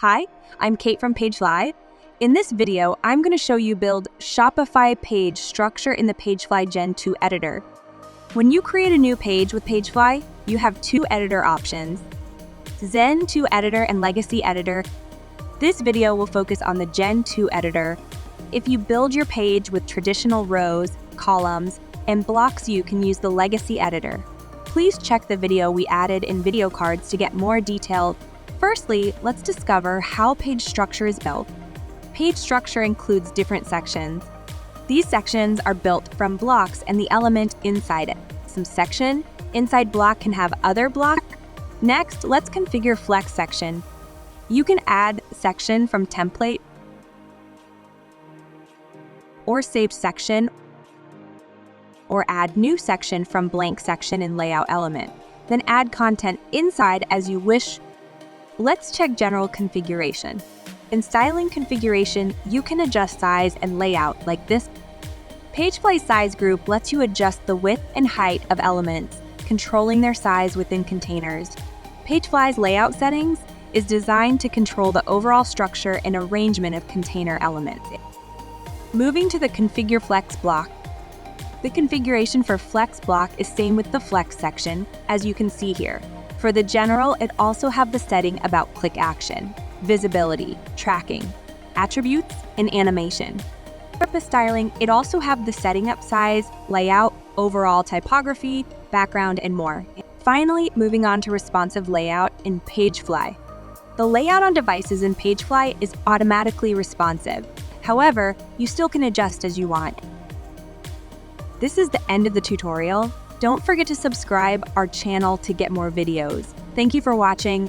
Hi, I'm Kate from PageFly. In this video, I'm going to show you build Shopify Page Structure in the PageFly Gen 2 editor. When you create a new page with PageFly, you have two editor options, Gen 2 editor and Legacy editor. This video will focus on the Gen 2 editor. If you build your page with traditional rows, columns, and blocks, you can use the Legacy editor. Please check the video we added in video cards to get more detail. Firstly, let's discover how page structure is built. Page structure includes different sections. These sections are built from blocks and the element inside it. Some section inside block can have other block. Next, let's configure flex section. You can add section from template or save section, or add new section from blank section in layout element. Then add content inside as you wish. Let's check general configuration. In styling configuration, you can adjust size and layout like this. PageFly size group lets you adjust the width and height of elements, controlling their size within containers. PageFly's layout settings is designed to control the overall structure and arrangement of container elements. Moving to the Configure Flex block. The configuration for Flex block is same with the Flex section, as you can see here. For the general, it also have the setting about click action, visibility, tracking, attributes, and animation. Purpose styling, it also have the setting up size, layout, overall typography, background, and more. Finally, moving on to responsive layout in PageFly. The layout on devices in PageFly is automatically responsive. However, you still can adjust as you want. This is the end of the tutorial. Don't forget to subscribe our channel to get more videos. Thank you for watching.